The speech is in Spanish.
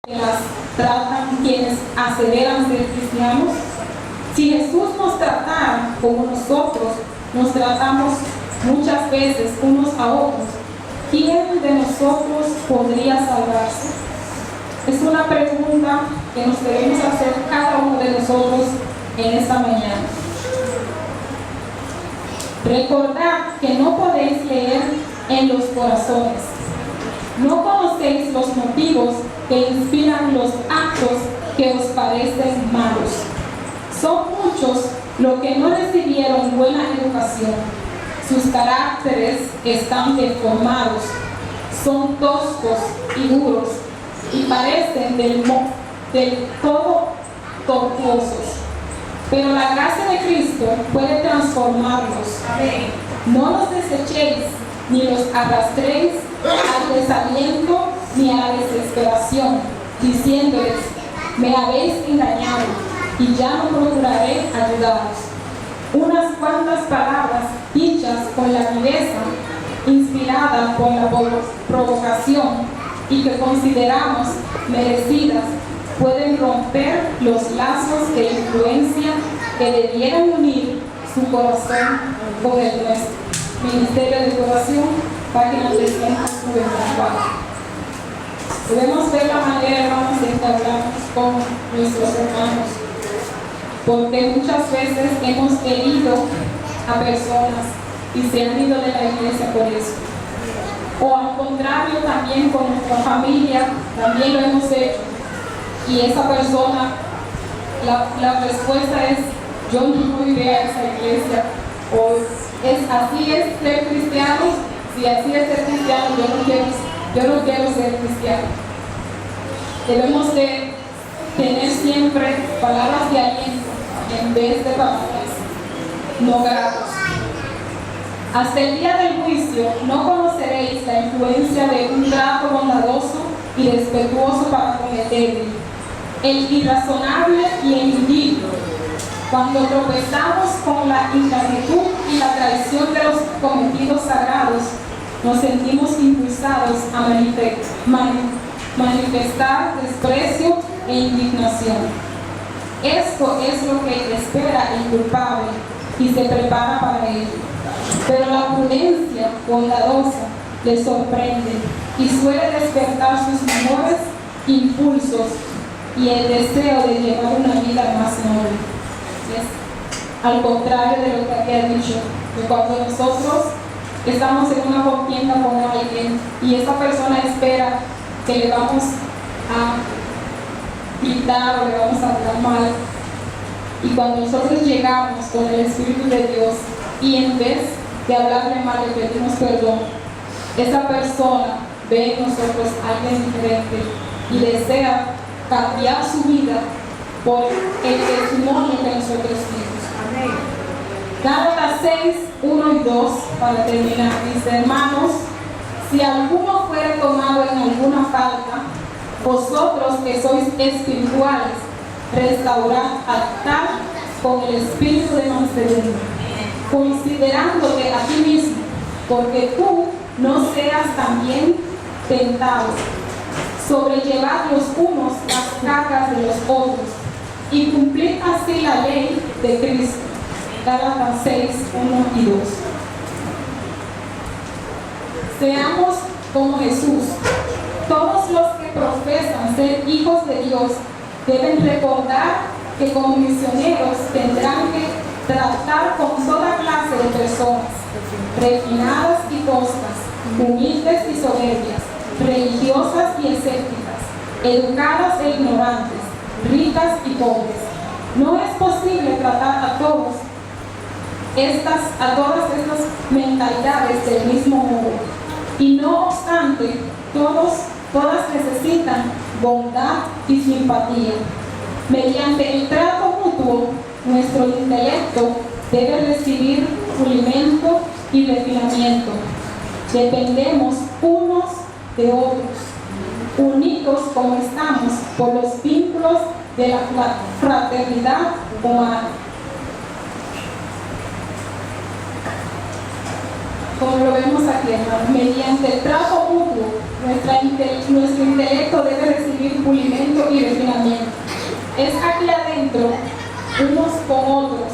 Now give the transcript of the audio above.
que las tratan quienes aseveran ser cristianos? Si Jesús nos tratara como nosotros nos tratamos muchas veces unos a otros, ¿quién de nosotros podría salvarse? Es una pregunta que nos debemos hacer cada uno de nosotros en esta mañana. Recordad que no podéis leer en los corazones. No conocéis los motivos que inspiran los actos que os parecen malos. Son muchos los que no recibieron buena educación. Sus caracteres están deformados, son toscos y duros y parecen del todo tortuosos. Pero la gracia de Cristo puede transformarlos. No los desechéis ni los arrastréis al desaliento ni a la desesperación, diciéndoles: me habéis engañado y ya no procuraré ayudaros. Unas cuantas palabras dichas con la viveza, inspiradas por la provocación y que consideramos merecidas, pueden romper los lazos de influencia que debieran unir su corazón con el nuestro. Ministerio de Educación, página 394. Debemos ver la manera, hermanos, en que hablamos con nuestros hermanos, porque muchas veces hemos herido a personas y se han ido de la iglesia por eso. O al contrario, también con nuestra familia, también lo hemos hecho. Y esa persona, la respuesta es: yo no iré a esa iglesia. O así es ser cristiano. Si así es ser cristiano, yo no quiero ser cristiano. Debemos de tener siempre palabras de aliento en vez de palabras no gratas. Hasta el día del juicio no conoceréis la influencia de un trato bondadoso y respetuoso para con el débil, el irrazonable y el indigno. Cuando tropezamos con la ingratitud y la traición de los cometidos sagrados, nos sentimos impulsados a manifestar desprecio e indignación. Esto es lo que espera el culpable y se prepara para ello. Pero la prudencia bondadosa le sorprende y suele despertar sus mejores impulsos y el deseo de llevar una vida más noble. Es al contrario de lo que había dicho, que cuando nosotros estamos en una contienda con alguien y esa persona espera que le vamos a gritar o le vamos a hablar mal, y cuando nosotros llegamos con el Espíritu de Dios y en vez de hablarle mal le pedimos perdón, esa persona ve en nosotros a alguien diferente y desea cambiar su vida por el testimonio que nosotros dimos. Amén. Gálatas 6, 1 y 2, para terminar, dice: hermanos, si alguno fuere tomado en alguna falta, vosotros que sois espirituales, restaurad al tal con el espíritu de mansedumbre, considerándote a ti mismo, porque tú no seas también tentado. Sobrellevad los unos las cargas de los otros y cumplid así la ley de Cristo. Gálatas 6, 1 y 2. Seamos como Jesús. Todos los que profesan ser hijos de Dios deben recordar que como misioneros tendrán que tratar con toda clase de personas, refinadas y toscas, humildes y soberbias, religiosas y escépticas, educadas e ignorantes, ricas y pobres. No es posible tratar a todas estas mentalidades del mismo modo. Y no obstante, todas necesitan bondad y simpatía. Mediante el trato mutuo, nuestro intelecto debe recibir pulimento y refinamiento. Dependemos unos de otros, unidos como estamos por los vínculos de la fraternidad humana. Como lo vemos aquí, hermanos, mediante el trato mutuo, nuestro intelecto debe recibir pulimento y refinamiento. Es aquí adentro, unos con otros,